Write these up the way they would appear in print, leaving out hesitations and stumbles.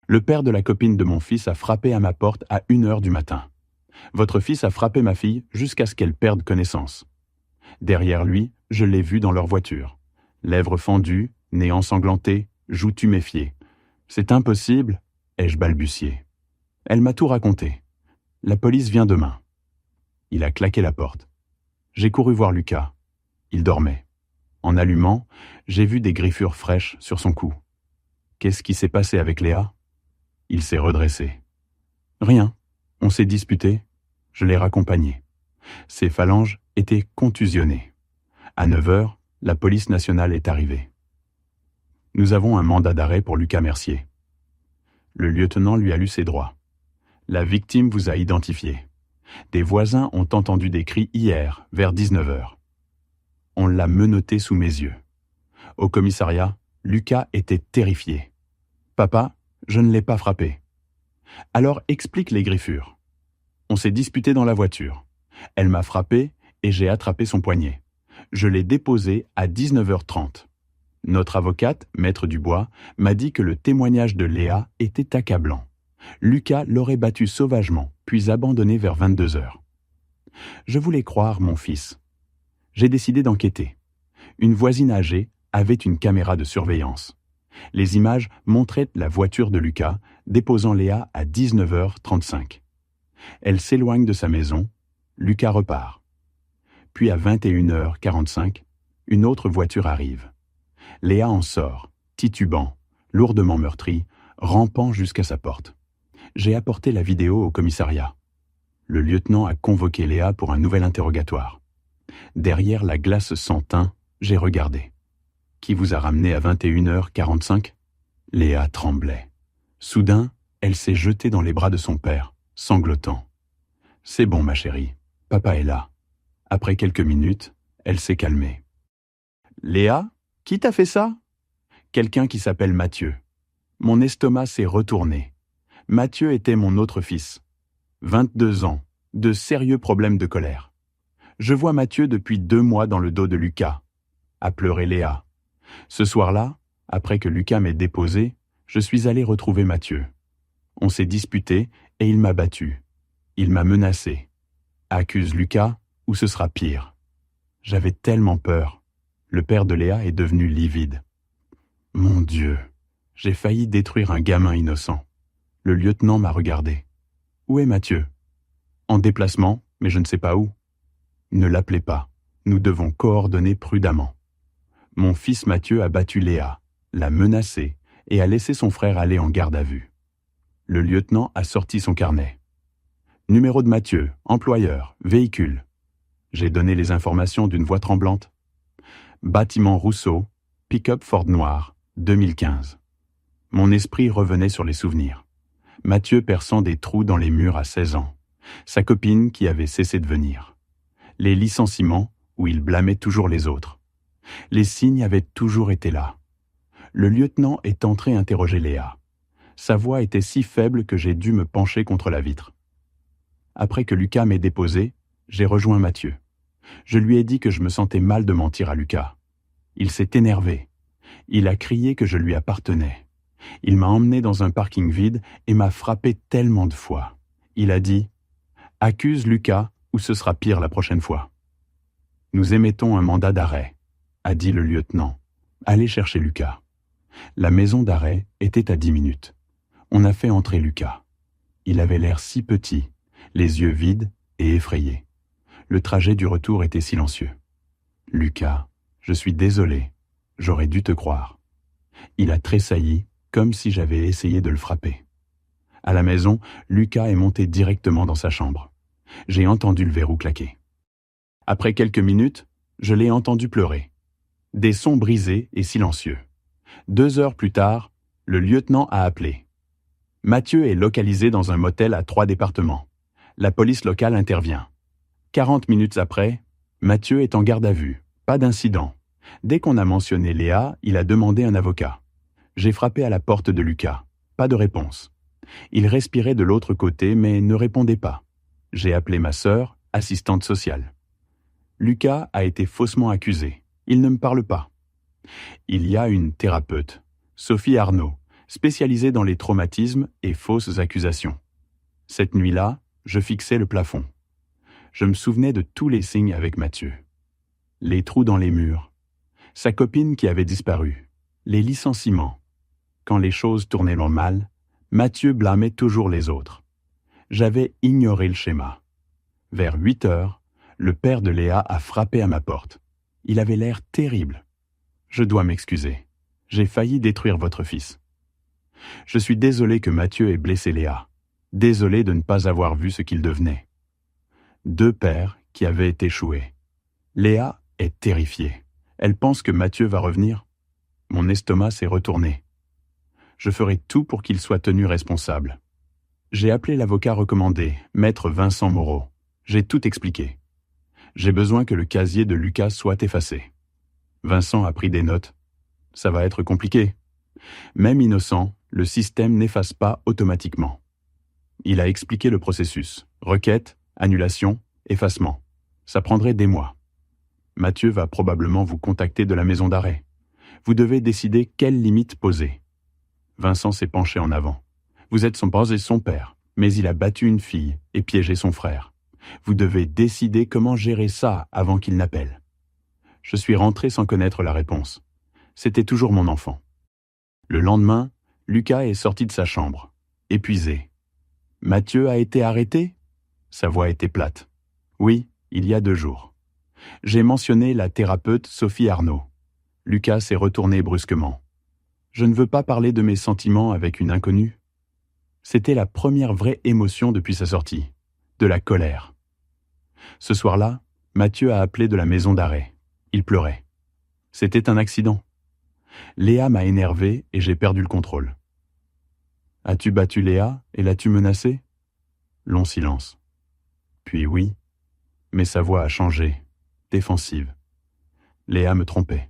Le père de la copine de mon fils a frappé à ma porte à 1h du matin. Votre fils a frappé ma fille jusqu'à ce qu'elle perde connaissance. Derrière lui, je l'ai vu dans leur voiture. Lèvres fendues, nez ensanglanté, joues tuméfiées. C'est impossible, ai-je balbutié. Elle m'a tout raconté. La police vient demain. Il a claqué la porte. J'ai couru voir Lucas. Il dormait. En allumant, j'ai vu des griffures fraîches sur son cou. Qu'est-ce qui s'est passé avec Léa ? Il s'est redressé. Rien. On s'est disputé. Je l'ai raccompagné. Ses phalanges étaient contusionnées. À 9h, la police nationale est arrivée. Nous avons un mandat d'arrêt pour Lucas Mercier. Le lieutenant lui a lu ses droits. La victime vous a identifié. Des voisins ont entendu des cris hier, vers 19h. On l'a menotté sous mes yeux. Au commissariat, Lucas était terrifié. « Papa, je ne l'ai pas frappé. » Alors explique les griffures. On s'est disputé dans la voiture. Elle m'a frappé et j'ai attrapé son poignet. Je l'ai déposé à 19h30. Notre avocate, Maître Dubois, m'a dit que le témoignage de Léa était accablant. Lucas l'aurait battu sauvagement, puis abandonné vers 22h. Je voulais croire mon fils. J'ai décidé d'enquêter. Une voisine âgée avait une caméra de surveillance. Les images montraient la voiture de Lucas déposant Léa à 19h35. Elle s'éloigne de sa maison. Lucas repart. Puis à 21h45, une autre voiture arrive. Léa en sort, titubant, lourdement meurtri, rampant jusqu'à sa porte. J'ai apporté la vidéo au commissariat. Le lieutenant a convoqué Léa pour un nouvel interrogatoire. Derrière la glace sans teint, j'ai regardé. Qui vous a ramené à 21h45 ? Léa tremblait. Soudain, elle s'est jetée dans les bras de son père, sanglotant. « C'est bon, ma chérie, papa est là. » Après quelques minutes, elle s'est calmée. « Léa, qui t'a fait ça ? » Quelqu'un qui s'appelle Mathieu. Mon estomac s'est retourné. Mathieu était mon autre fils. 22 ans, de sérieux problèmes de colère. Je vois Mathieu depuis 2 mois dans le dos de Lucas, a pleuré Léa. Ce soir-là, après que Lucas m'ait déposé, je suis allé retrouver Mathieu. On s'est disputé et il m'a battu. Il m'a menacé. Accuse Lucas ou ce sera pire. J'avais tellement peur. Le père de Léa est devenu livide. Mon Dieu, j'ai failli détruire un gamin innocent. Le lieutenant m'a regardé. Où est Mathieu ? En déplacement, mais je ne sais pas où. Ne l'appelez pas. Nous devons coordonner prudemment. Mon fils Mathieu a battu Léa, l'a menacée et a laissé son frère aller en garde à vue. Le lieutenant a sorti son carnet. Numéro de Mathieu, employeur, véhicule. J'ai donné les informations d'une voix tremblante. Bâtiment Rousseau, pick-up Ford noir, 2015. Mon esprit revenait sur les souvenirs. Mathieu perçant des trous dans les murs à 16 ans. Sa copine qui avait cessé de venir. Les licenciements où il blâmait toujours les autres. Les signes avaient toujours été là. Le lieutenant est entré interroger Léa. Sa voix était si faible que j'ai dû me pencher contre la vitre. Après que Lucas m'ait déposé, j'ai rejoint Mathieu. Je lui ai dit que je me sentais mal de mentir à Lucas. Il s'est énervé. Il a crié que je lui appartenais. Il m'a emmené dans un parking vide et m'a frappé tellement de fois. Il a dit « Accuse Lucas ou ce sera pire la prochaine fois. » Nous émettons un mandat d'arrêt, a dit le lieutenant. Allez chercher Lucas. La maison d'arrêt était à 10 minutes. On a fait entrer Lucas. Il avait l'air si petit, les yeux vides et effrayés. Le trajet du retour était silencieux. « Lucas, je suis désolé, j'aurais dû te croire. » Il a tressailli, comme si j'avais essayé de le frapper. À la maison, Lucas est monté directement dans sa chambre. J'ai entendu le verrou claquer. Après quelques minutes, je l'ai entendu pleurer. Des sons brisés et silencieux. 2 heures plus tard, le lieutenant a appelé. Mathieu est localisé dans un motel à 3 départements. La police locale intervient. 40 minutes après, Mathieu est en garde à vue. Pas d'incident. Dès qu'on a mentionné Léa, il a demandé un avocat. J'ai frappé à la porte de Lucas. Pas de réponse. Il respirait de l'autre côté, mais ne répondait pas. J'ai appelé ma sœur, assistante sociale. Lucas a été faussement accusé. Il ne me parle pas. Il y a une thérapeute, Sophie Arnaud, spécialisé dans les traumatismes et fausses accusations. Cette nuit-là, je fixais le plafond. Je me souvenais de tous les signes avec Mathieu. Les trous dans les murs, sa copine qui avait disparu, les licenciements. Quand les choses tournaient mal, Mathieu blâmait toujours les autres. J'avais ignoré le schéma. Vers 8 heures, le père de Léa a frappé à ma porte. Il avait l'air terrible. « Je dois m'excuser. J'ai failli détruire votre fils. Je suis désolé que Mathieu ait blessé Léa. Désolé de ne pas avoir vu ce qu'il devenait. » 2 pères qui avaient échoué. Léa est terrifiée. Elle pense que Mathieu va revenir. Mon estomac s'est retourné. Je ferai tout pour qu'il soit tenu responsable. J'ai appelé l'avocat recommandé, maître Vincent Moreau. J'ai tout expliqué. J'ai besoin que le casier de Lucas soit effacé. Vincent a pris des notes. Ça va être compliqué. Même innocent, le système n'efface pas automatiquement. Il a expliqué le processus. Requête, annulation, effacement. Ça prendrait des mois. Mathieu va probablement vous contacter de la maison d'arrêt. Vous devez décider quelles limites poser. Vincent s'est penché en avant. Vous êtes son père et son père, mais il a battu une fille et piégé son frère. Vous devez décider comment gérer ça avant qu'il n'appelle. Je suis rentré sans connaître la réponse. C'était toujours mon enfant. Le lendemain, Lucas est sorti de sa chambre, épuisé. « Mathieu a été arrêté ?» Sa voix était plate. « Oui, il y a 2 jours. » J'ai mentionné la thérapeute Sophie Arnaud. Lucas s'est retourné brusquement. « Je ne veux pas parler de mes sentiments avec une inconnue. » C'était la première vraie émotion depuis sa sortie, de la colère. Ce soir-là, Mathieu a appelé de la maison d'arrêt. Il pleurait. C'était un accident. Léa m'a énervé et j'ai perdu le contrôle. « As-tu battu Léa et l'as-tu menacée ?» Long silence. Puis oui, mais sa voix a changé, défensive. Léa me trompait.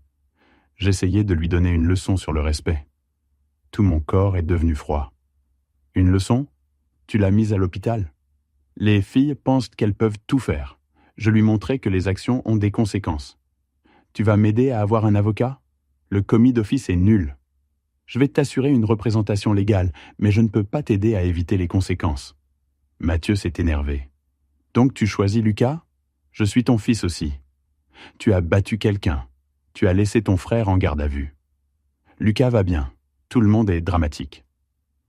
J'essayais de lui donner une leçon sur le respect. Tout mon corps est devenu froid. « Une leçon ? Tu l'as mise à l'hôpital ? » Les filles pensent qu'elles peuvent tout faire. Je lui montrais que les actions ont des conséquences. « Tu vas m'aider à avoir un avocat ? Le commis d'office est nul. Je vais t'assurer une représentation légale, mais je ne peux pas t'aider à éviter les conséquences. » Mathieu s'est énervé. « Donc tu choisis Lucas ? Je suis ton fils aussi. Tu as battu quelqu'un. Tu as laissé ton frère en garde à vue. Lucas va bien. Tout le monde est dramatique. »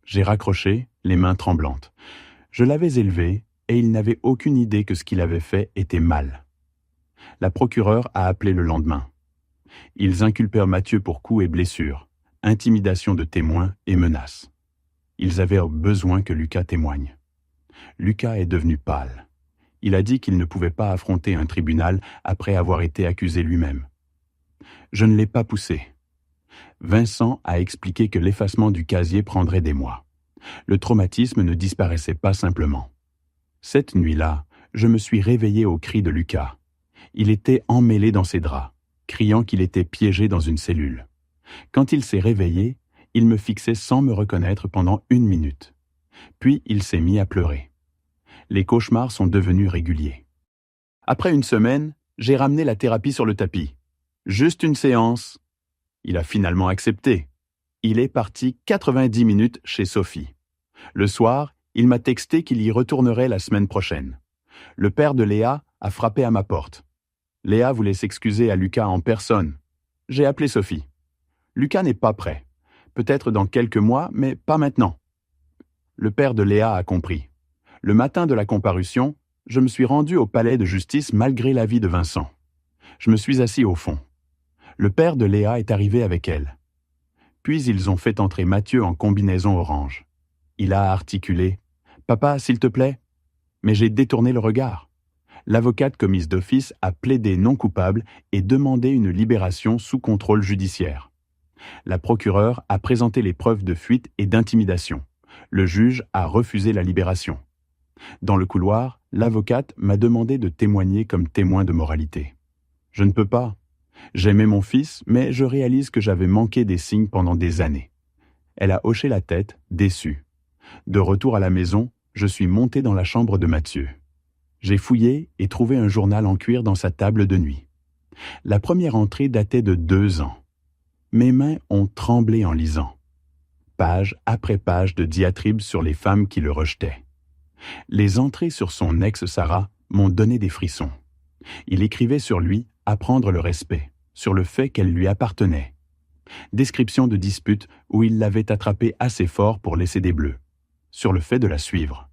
J'ai raccroché, les mains tremblantes. Je l'avais élevé et il n'avait aucune idée que ce qu'il avait fait était mal. La procureure a appelé le lendemain. Ils inculpèrent Mathieu pour coups et blessures, intimidation de témoins et menaces. Ils avaient besoin que Lucas témoigne. Lucas est devenu pâle. Il a dit qu'il ne pouvait pas affronter un tribunal après avoir été accusé lui-même. Je ne l'ai pas poussé. Vincent a expliqué que l'effacement du casier prendrait des mois. Le traumatisme ne disparaissait pas simplement. Cette nuit-là, je me suis réveillé au cri de Lucas. Il était emmêlé dans ses draps, criant qu'il était piégé dans une cellule. Quand il s'est réveillé, il me fixait sans me reconnaître pendant 1 minute. Puis il s'est mis à pleurer. Les cauchemars sont devenus réguliers. Après 1 semaine, j'ai ramené la thérapie sur le tapis. Juste une séance. Il a finalement accepté. Il est parti 90 minutes chez Sophie. Le soir, il m'a texté qu'il y retournerait la semaine prochaine. Le père de Léa a frappé à ma porte. Léa voulait s'excuser à Lucas en personne. J'ai appelé Sophie. Lucas n'est pas prêt. Peut-être dans quelques mois, mais pas maintenant. Le père de Léa a compris. Le matin de la comparution, je me suis rendu au palais de justice malgré l'avis de Vincent. Je me suis assis au fond. Le père de Léa est arrivé avec elle. Puis ils ont fait entrer Mathieu en combinaison orange. Il a articulé « Papa, s'il te plaît ?» Mais j'ai détourné le regard. L'avocate commise d'office a plaidé non coupable et demandé une libération sous contrôle judiciaire. La procureure a présenté les preuves de fuite et d'intimidation. Le juge a refusé la libération. Dans le couloir, l'avocate m'a demandé de témoigner comme témoin de moralité. Je ne peux pas. J'aimais mon fils, mais je réalise que j'avais manqué des signes pendant des années. Elle a hoché la tête, déçue. De retour à la maison, je suis monté dans la chambre de Mathieu. J'ai fouillé et trouvé un journal en cuir dans sa table de nuit. La première entrée datait de 2 ans. Mes mains ont tremblé en lisant. page après page de diatribes sur les femmes qui le rejetaient. Les entrées sur son ex-Sarah m'ont donné des frissons. Il écrivait sur lui apprendre le respect, sur le fait qu'elle lui appartenait. Description de dispute où il l'avait attrapée assez fort pour laisser des bleus, sur le fait de la suivre.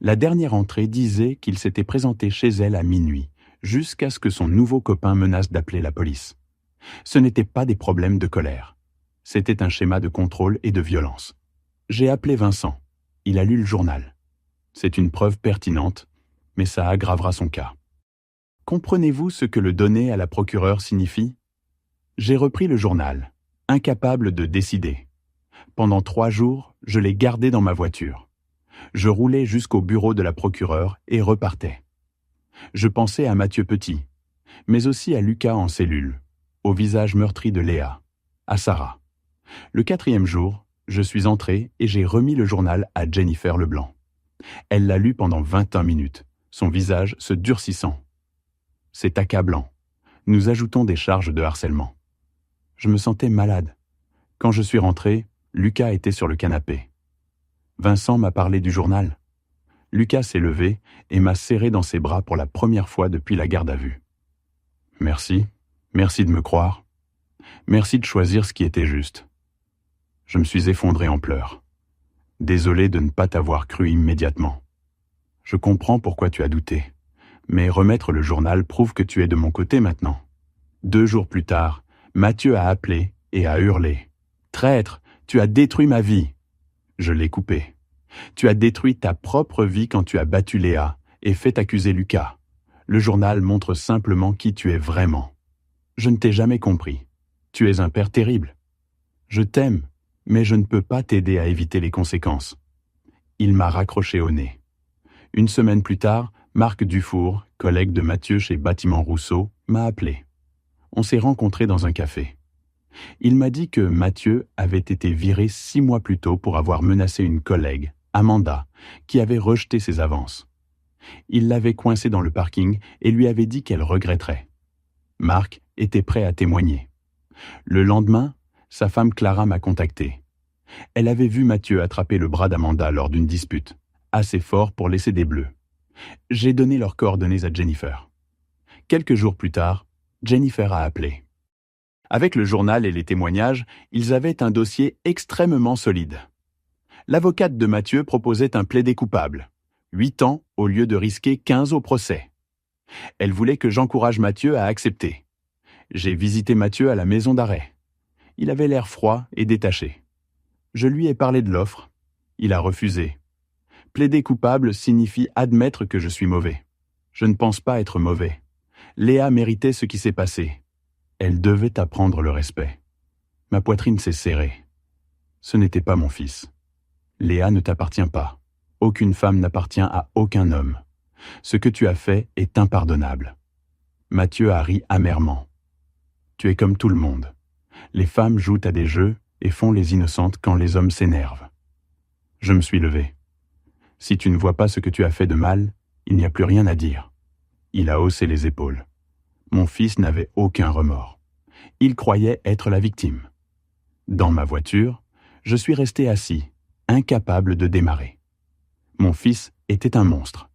La dernière entrée disait qu'il s'était présenté chez elle à minuit, jusqu'à ce que son nouveau copain menace d'appeler la police. Ce n'étaient pas des problèmes de colère. C'était un schéma de contrôle et de violence. J'ai appelé Vincent. Il a lu le journal. C'est une preuve pertinente, mais ça aggravera son cas. Comprenez-vous ce que le donner à la procureure signifie ? J'ai repris le journal, incapable de décider. Pendant 3 jours, je l'ai gardé dans ma voiture. Je roulais jusqu'au bureau de la procureure et repartais. Je pensais à Mathieu Petit, mais aussi à Lucas en cellule, au visage meurtri de Léa, à Sarah. Le 4e jour, je suis entré et j'ai remis le journal à Jennifer Leblanc. Elle l'a lu pendant 21 minutes, son visage se durcissant. C'est accablant. Nous ajoutons des charges de harcèlement. Je me sentais malade. Quand je suis rentré, Lucas était sur le canapé. Vincent m'a parlé du journal. Lucas s'est levé et m'a serré dans ses bras pour la première fois depuis la garde à vue. Merci de me croire. Merci de choisir ce qui était juste. Je me suis effondré en pleurs. Désolé de ne pas t'avoir cru immédiatement. Je comprends pourquoi tu as douté, mais remettre le journal prouve que tu es de mon côté maintenant. 2 jours plus tard, Mathieu a appelé et a hurlé. « Traître, tu as détruit ma vie !» Je l'ai coupé. Tu as détruit ta propre vie quand tu as battu Léa et fait accuser Lucas. Le journal montre simplement qui tu es vraiment. Je ne t'ai jamais compris. Tu es un père terrible. Je t'aime, mais je ne peux pas t'aider à éviter les conséquences. Il m'a raccroché au nez. 1 semaine plus tard, Marc Dufour, collègue de Mathieu chez Bâtiment Rousseau, m'a appelé. On s'est rencontrés dans un café. Il m'a dit que Mathieu avait été viré 6 mois plus tôt pour avoir menacé une collègue, Amanda, qui avait rejeté ses avances. Il l'avait coincée dans le parking et lui avait dit qu'elle regretterait. Marc était prêt à témoigner. Le lendemain, sa femme Clara m'a contacté. Elle avait vu Mathieu attraper le bras d'Amanda lors d'une dispute, assez fort pour laisser des bleus. J'ai donné leurs coordonnées à Jennifer. Quelques jours plus tard, Jennifer a appelé. Avec le journal et les témoignages, ils avaient un dossier extrêmement solide. L'avocate de Mathieu proposait un plaidé coupable, 8 ans au lieu de risquer 15 au procès. Elle voulait que j'encourage Mathieu à accepter. J'ai visité Mathieu à la maison d'arrêt. Il avait l'air froid et détaché. Je lui ai parlé de l'offre. Il a refusé. Plaider coupable signifie admettre que je suis mauvais. Je ne pense pas être mauvais. Léa méritait ce qui s'est passé. Elle devait apprendre le respect. Ma poitrine s'est serrée. Ce n'était pas mon fils. Léa ne t'appartient pas. Aucune femme n'appartient à aucun homme. Ce que tu as fait est impardonnable. Mathieu a ri amèrement. Tu es comme tout le monde. Les femmes jouent à des jeux et font les innocentes quand les hommes s'énervent. Je me suis levé. Si tu ne vois pas ce que tu as fait de mal, il n'y a plus rien à dire. Il a haussé les épaules. Mon fils n'avait aucun remords. Il croyait être la victime. Dans ma voiture, je suis resté assis, incapable de démarrer. Mon fils était un monstre.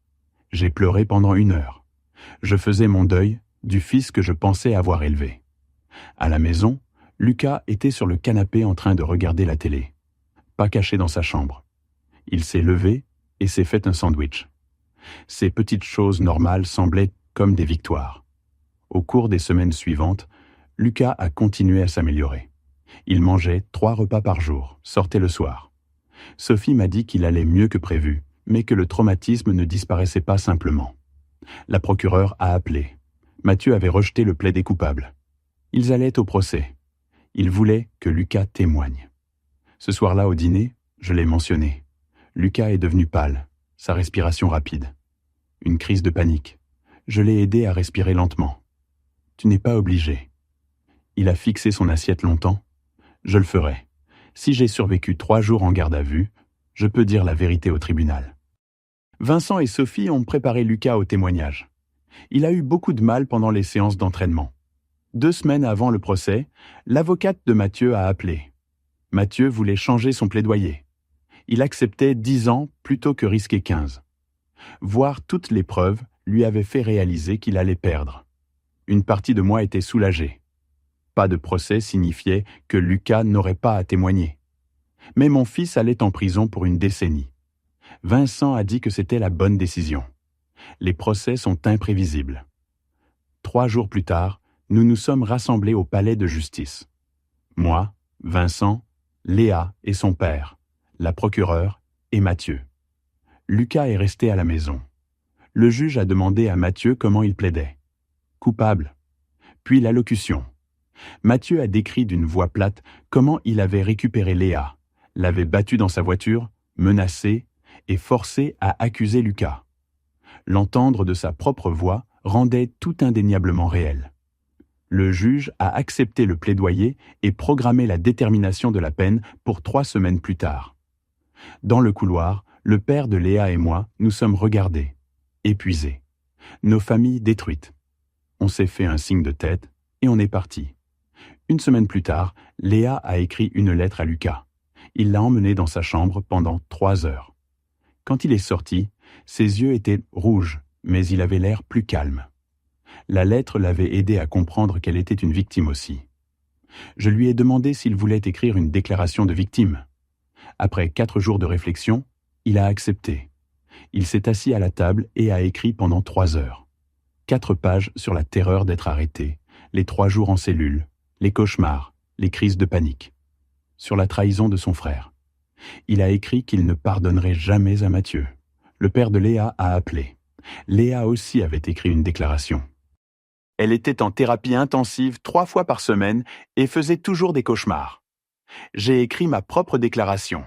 J'ai pleuré pendant 1 heure. Je faisais mon deuil du fils que je pensais avoir élevé. À la maison, Lucas était sur le canapé en train de regarder la télé, pas caché dans sa chambre. Il s'est levé et s'est fait un sandwich. Ces petites choses normales semblaient comme des victoires. Au cours des semaines suivantes, Lucas a continué à s'améliorer. Il mangeait 3 repas par jour, sortait le soir. Sophie m'a dit qu'il allait mieux que prévu, mais que le traumatisme ne disparaissait pas simplement. La procureure a appelé. Mathieu avait rejeté le plaidé coupable. Ils allaient au procès. Ils voulaient que Lucas témoigne. Ce soir-là au dîner, je l'ai mentionné. Lucas est devenu pâle, sa respiration rapide. Une crise de panique. Je l'ai aidé à respirer lentement. Tu n'es pas obligé. Il a fixé son assiette longtemps. Je le ferai. Si j'ai survécu 3 jours en garde à vue, je peux dire la vérité au tribunal. Vincent et Sophie ont préparé Lucas au témoignage. Il a eu beaucoup de mal pendant les séances d'entraînement. 2 semaines avant le procès, l'avocate de Mathieu a appelé. Mathieu voulait changer son plaidoyer. Il acceptait 10 ans plutôt que risquer 15. Voir toutes les preuves lui avait fait réaliser qu'il allait perdre. Une partie de moi était soulagée. Pas de procès signifiait que Lucas n'aurait pas à témoigner. Mais mon fils allait en prison pour une décennie. Vincent a dit que c'était la bonne décision. Les procès sont imprévisibles. 3 jours plus tard, nous nous sommes rassemblés au palais de justice. Moi, Vincent, Léa et son père, la procureure et Mathieu. Lucas est resté à la maison. Le juge a demandé à Mathieu comment il plaidait. Coupable. Puis l'allocution. Mathieu a décrit d'une voix plate comment il avait récupéré Léa, l'avait battue dans sa voiture, menacée et forcé à accuser Lucas. L'entendre de sa propre voix rendait tout indéniablement réel. Le juge a accepté le plaidoyer et programmé la détermination de la peine pour 3 semaines plus tard. Dans le couloir, le père de Léa et moi nous sommes regardés, épuisés, nos familles détruites. On s'est fait un signe de tête et on est parti. 1 semaine plus tard, Léa a écrit une lettre à Lucas. Il l'a emmené dans sa chambre pendant 3 heures. Quand il est sorti, ses yeux étaient rouges, mais il avait l'air plus calme. La lettre l'avait aidé à comprendre qu'elle était une victime aussi. Je lui ai demandé s'il voulait écrire une déclaration de victime. Après 4 jours de réflexion, il a accepté. Il s'est assis à la table et a écrit pendant 3 heures. 4 pages sur la terreur d'être arrêté, les 3 jours en cellule, les cauchemars, les crises de panique. Sur la trahison de son frère. Il a écrit qu'il ne pardonnerait jamais à Mathieu. Le père de Léa a appelé. Léa aussi avait écrit une déclaration. Elle était en thérapie intensive 3 fois par semaine et faisait toujours des cauchemars. J'ai écrit ma propre déclaration.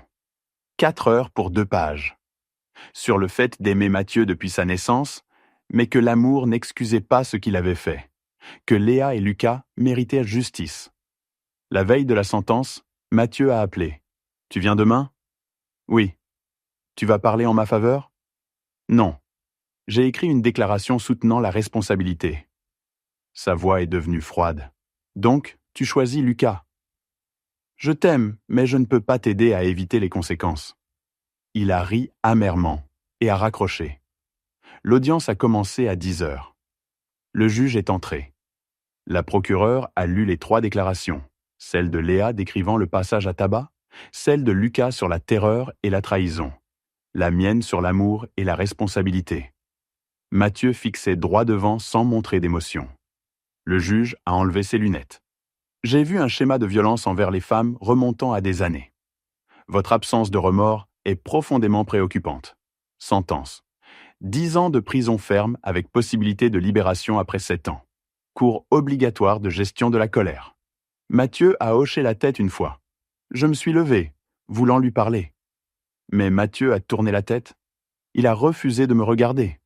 4 heures pour 2 pages. Sur le fait d'aimer Mathieu depuis sa naissance, mais que l'amour n'excusait pas ce qu'il avait fait. Que Léa et Lucas méritaient justice. La veille de la sentence, Mathieu a appelé. « Tu viens demain ?»« Oui. »« Tu vas parler en ma faveur ?»« Non. » J'ai écrit une déclaration soutenant la responsabilité. Sa voix est devenue froide. « Donc, tu choisis Lucas. »« Je t'aime, mais je ne peux pas t'aider à éviter les conséquences. » Il a ri amèrement et a raccroché. L'audience a commencé à 10 heures. Le juge est entré. La procureure a lu les 3 déclarations, celle de Léa décrivant le passage à tabac, celle de Lucas sur la terreur et la trahison, la mienne sur l'amour et la responsabilité. Mathieu fixait droit devant sans montrer d'émotion. Le juge a enlevé ses lunettes. J'ai vu un schéma de violence envers les femmes remontant à des années. Votre absence de remords est profondément préoccupante. Sentence. 10 ans de prison ferme avec possibilité de libération après 7 ans. Cours obligatoire de gestion de la colère. Mathieu a hoché la tête une fois. Je me suis levé, voulant lui parler. Mais Mathieu a tourné la tête. Il a refusé de me regarder.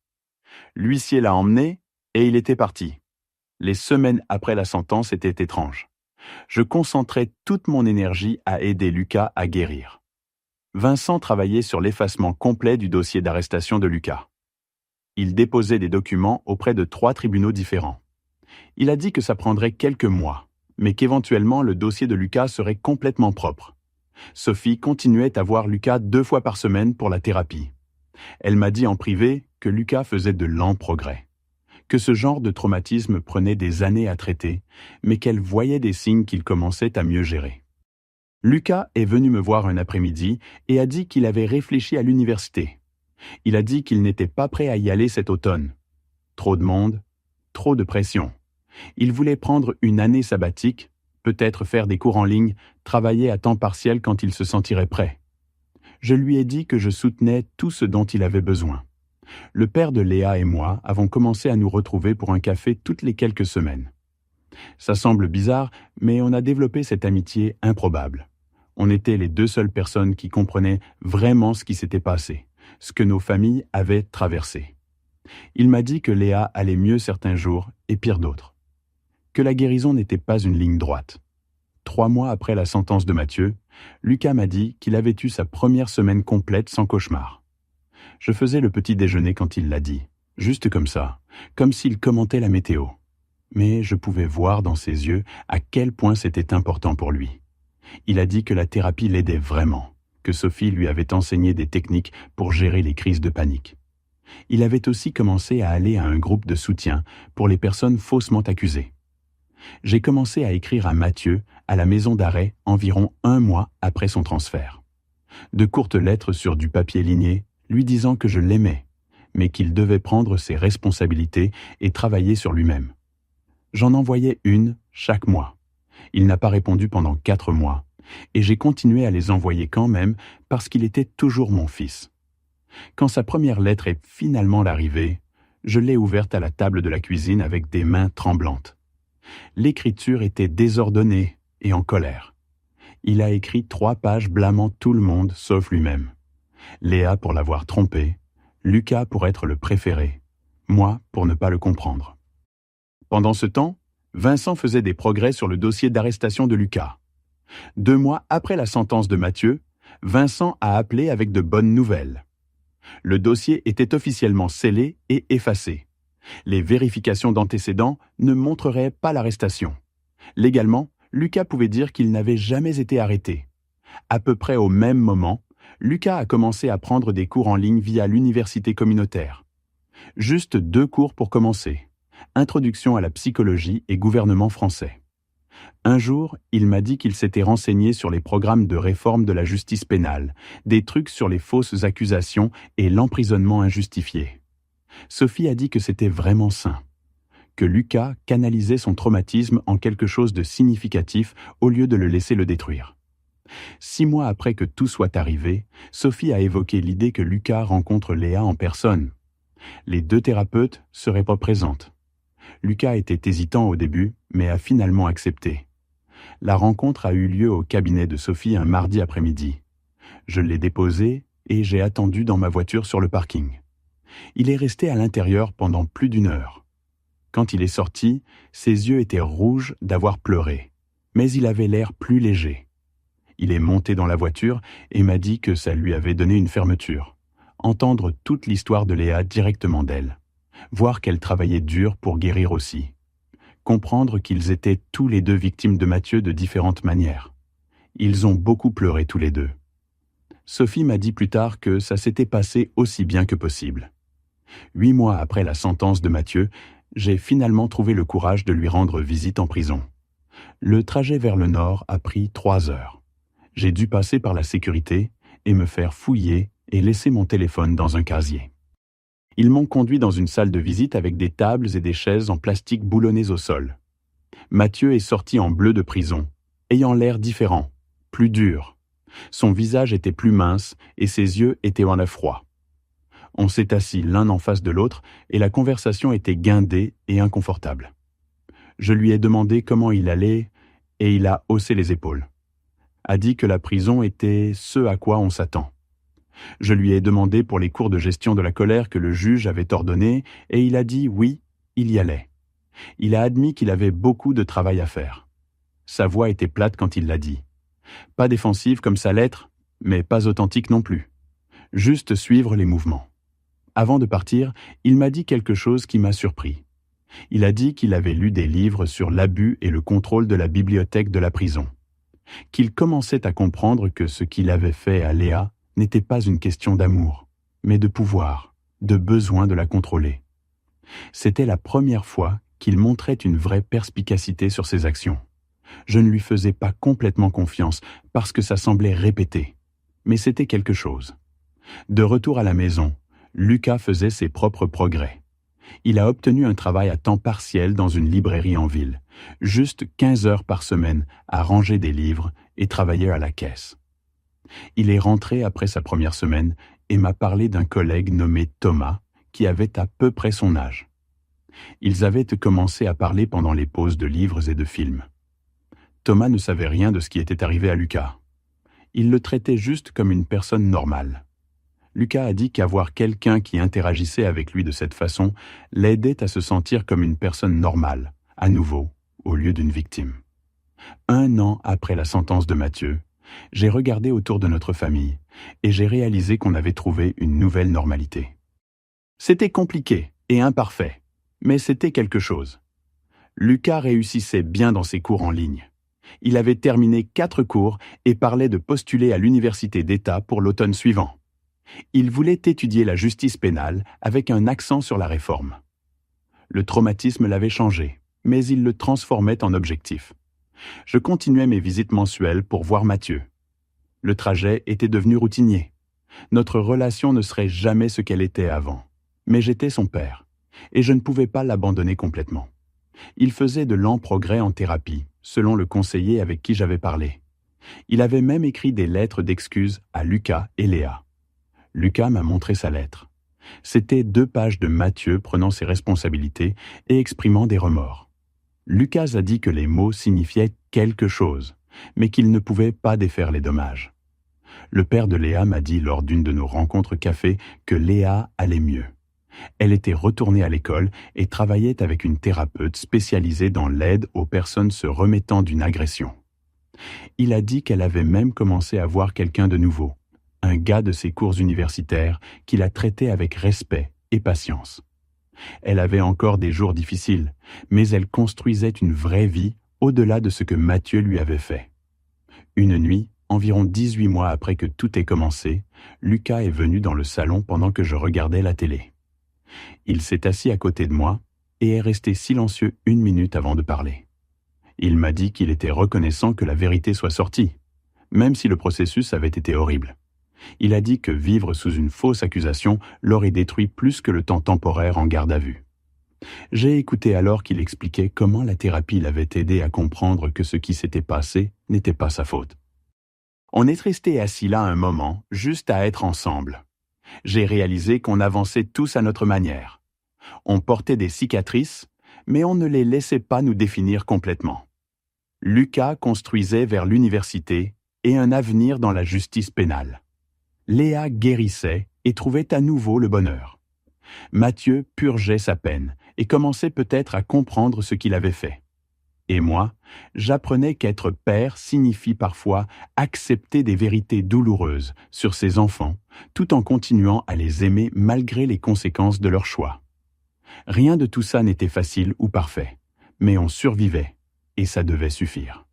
L'huissier l'a emmené et il était parti. Les semaines après la sentence étaient étranges. Je concentrais toute mon énergie à aider Lucas à guérir. Vincent travaillait sur l'effacement complet du dossier d'arrestation de Lucas. Il déposait des documents auprès de 3 tribunaux différents. Il a dit que ça prendrait quelques mois, mais qu'éventuellement le dossier de Lucas serait complètement propre. Sophie continuait à voir Lucas 2 fois par semaine pour la thérapie. Elle m'a dit en privé que Lucas faisait de lents progrès, que ce genre de traumatisme prenait des années à traiter, mais qu'elle voyait des signes qu'il commençait à mieux gérer. Lucas est venu me voir un après-midi et a dit qu'il avait réfléchi à l'université. Il a dit qu'il n'était pas prêt à y aller cet automne. Trop de monde, trop de pression. Il voulait prendre une année sabbatique, peut-être faire des cours en ligne, travailler à temps partiel quand il se sentirait prêt. Je lui ai dit que je soutenais tout ce dont il avait besoin. Le père de Léa et moi avons commencé à nous retrouver pour un café toutes les quelques semaines. Ça semble bizarre, mais on a développé cette amitié improbable. On était les 2 seules personnes qui comprenaient vraiment ce qui s'était passé, ce que nos familles avaient traversé. Il m'a dit que Léa allait mieux certains jours et pire d'autres. Que la guérison n'était pas une ligne droite. 3 mois après la sentence de Mathieu, Lucas m'a dit qu'il avait eu sa première semaine complète sans cauchemar. Je faisais le petit déjeuner quand il l'a dit, juste comme ça, comme s'il commentait la météo. Mais je pouvais voir dans ses yeux à quel point c'était important pour lui. Il a dit que la thérapie l'aidait vraiment, que Sophie lui avait enseigné des techniques pour gérer les crises de panique. Il avait aussi commencé à aller à un groupe de soutien pour les personnes faussement accusées. J'ai commencé à écrire à Mathieu à la maison d'arrêt environ 1 mois après son transfert. De courtes lettres sur du papier ligné, lui disant que je l'aimais, mais qu'il devait prendre ses responsabilités et travailler sur lui-même. J'en envoyais une chaque mois. Il n'a pas répondu pendant 4 mois, et j'ai continué à les envoyer quand même parce qu'il était toujours mon fils. Quand sa première lettre est finalement arrivée, je l'ai ouverte à la table de la cuisine avec des mains tremblantes. L'écriture était désordonnée et en colère. Il a écrit 3 pages blâmant tout le monde sauf lui-même. Léa pour l'avoir trompé, Lucas pour être le préféré, moi pour ne pas le comprendre. Pendant ce temps, Vincent faisait des progrès sur le dossier d'arrestation de Lucas. 2 mois après la sentence de Mathieu, Vincent a appelé avec de bonnes nouvelles. Le dossier était officiellement scellé et effacé. Les vérifications d'antécédents ne montreraient pas l'arrestation. Légalement, Lucas pouvait dire qu'il n'avait jamais été arrêté. À peu près au même moment, Lucas a commencé à prendre des cours en ligne via l'université communautaire. Juste 2 cours pour commencer. Introduction à la psychologie et gouvernement français. Un jour, il m'a dit qu'il s'était renseigné sur les programmes de réforme de la justice pénale, des trucs sur les fausses accusations et l'emprisonnement injustifié. Sophie a dit que c'était vraiment sain, que Lucas canalisait son traumatisme en quelque chose de significatif au lieu de le laisser le détruire. 6 mois après que tout soit arrivé, Sophie a évoqué l'idée que Lucas rencontre Léa en personne. Les 2 thérapeutes seraient pas présentes. Lucas était hésitant au début, mais a finalement accepté. La rencontre a eu lieu au cabinet de Sophie un mardi après-midi. Je l'ai déposé et j'ai attendu dans ma voiture sur le parking. Il est resté à l'intérieur pendant plus d'1 heure. Quand il est sorti, ses yeux étaient rouges d'avoir pleuré, mais il avait l'air plus léger. Il est monté dans la voiture et m'a dit que ça lui avait donné une fermeture. Entendre toute l'histoire de Léa directement d'elle. Voir qu'elle travaillait dur pour guérir aussi. Comprendre qu'ils étaient tous les 2 victimes de Mathieu de différentes manières. Ils ont beaucoup pleuré tous les 2. Sophie m'a dit plus tard que ça s'était passé aussi bien que possible. 8 mois après la sentence de Mathieu, j'ai finalement trouvé le courage de lui rendre visite en prison. Le trajet vers le nord a pris 3 heures. J'ai dû passer par la sécurité et me faire fouiller et laisser mon téléphone dans un casier. Ils m'ont conduit dans une salle de visite avec des tables et des chaises en plastique boulonnées au sol. Mathieu est sorti en bleu de prison, ayant l'air différent, plus dur. Son visage était plus mince et ses yeux étaient en froid. On s'est assis l'un en face de l'autre et la conversation était guindée et inconfortable. Je lui ai demandé comment il allait et il a haussé les épaules. A dit que la prison était ce à quoi on s'attend. Je lui ai demandé pour les cours de gestion de la colère que le juge avait ordonné et il a dit oui, il y allait. Il a admis qu'il avait beaucoup de travail à faire. Sa voix était plate quand il l'a dit. Pas défensive comme sa lettre, mais pas authentique non plus. Juste suivre les mouvements. Avant de partir, il m'a dit quelque chose qui m'a surpris. Il a dit qu'il avait lu des livres sur l'abus et le contrôle de la bibliothèque de la prison. Qu'il commençait à comprendre que ce qu'il avait fait à Léa n'était pas une question d'amour, mais de pouvoir, de besoin de la contrôler. C'était la première fois qu'il montrait une vraie perspicacité sur ses actions. Je ne lui faisais pas complètement confiance parce que ça semblait répété, mais c'était quelque chose. De retour à la maison, Lucas faisait ses propres progrès. Il a obtenu un travail à temps partiel dans une librairie en ville, juste 15 heures par semaine à ranger des livres et travailler à la caisse. Il est rentré après sa première semaine et m'a parlé d'un collègue nommé Thomas qui avait à peu près son âge. Ils avaient commencé à parler pendant les pauses de livres et de films. Thomas ne savait rien de ce qui était arrivé à Lucas. Il le traitait juste comme une personne normale. Lucas a dit qu'avoir quelqu'un qui interagissait avec lui de cette façon l'aidait à se sentir comme une personne normale, à nouveau, au lieu d'une victime. 1 an après la sentence de Mathieu, j'ai regardé autour de notre famille et j'ai réalisé qu'on avait trouvé une nouvelle normalité. C'était compliqué et imparfait, mais c'était quelque chose. Lucas réussissait bien dans ses cours en ligne. Il avait terminé 4 cours et parlait de postuler à l'université d'État pour l'automne suivant. Il voulait étudier la justice pénale avec un accent sur la réforme. Le traumatisme l'avait changé, mais il le transformait en objectif. Je continuais mes visites mensuelles pour voir Mathieu. Le trajet était devenu routinier. Notre relation ne serait jamais ce qu'elle était avant. Mais j'étais son père, et je ne pouvais pas l'abandonner complètement. Il faisait de lents progrès en thérapie, selon le conseiller avec qui j'avais parlé. Il avait même écrit des lettres d'excuses à Lucas et Léa. Lucas m'a montré sa lettre. C'était 2 pages de Mathieu prenant ses responsabilités et exprimant des remords. Lucas a dit que les mots signifiaient quelque chose, mais qu'il ne pouvait pas défaire les dommages. Le père de Léa m'a dit lors d'une de nos rencontres café que Léa allait mieux. Elle était retournée à l'école et travaillait avec une thérapeute spécialisée dans l'aide aux personnes se remettant d'une agression. Il a dit qu'elle avait même commencé à voir quelqu'un de nouveau, un gars de ses cours universitaires qui la traitait avec respect et patience. Elle avait encore des jours difficiles, mais elle construisait une vraie vie au-delà de ce que Mathieu lui avait fait. Une nuit, environ 18 mois après que tout ait commencé, Lucas est venu dans le salon pendant que je regardais la télé. Il s'est assis à côté de moi et est resté silencieux 1 minute avant de parler. Il m'a dit qu'il était reconnaissant que la vérité soit sortie, même si le processus avait été horrible. Il a dit que vivre sous une fausse accusation l'aurait détruit plus que le temps temporaire en garde à vue. J'ai écouté alors qu'il expliquait comment la thérapie l'avait aidé à comprendre que ce qui s'était passé n'était pas sa faute. On est resté assis là un moment, juste à être ensemble. J'ai réalisé qu'on avançait tous à notre manière. On portait des cicatrices, mais on ne les laissait pas nous définir complètement. Lucas construisait vers l'université et un avenir dans la justice pénale. Léa guérissait et trouvait à nouveau le bonheur. Mathieu purgeait sa peine et commençait peut-être à comprendre ce qu'il avait fait. Et moi, j'apprenais qu'être père signifie parfois accepter des vérités douloureuses sur ses enfants, tout en continuant à les aimer malgré les conséquences de leurs choix. Rien de tout ça n'était facile ou parfait, mais on survivait, et ça devait suffire.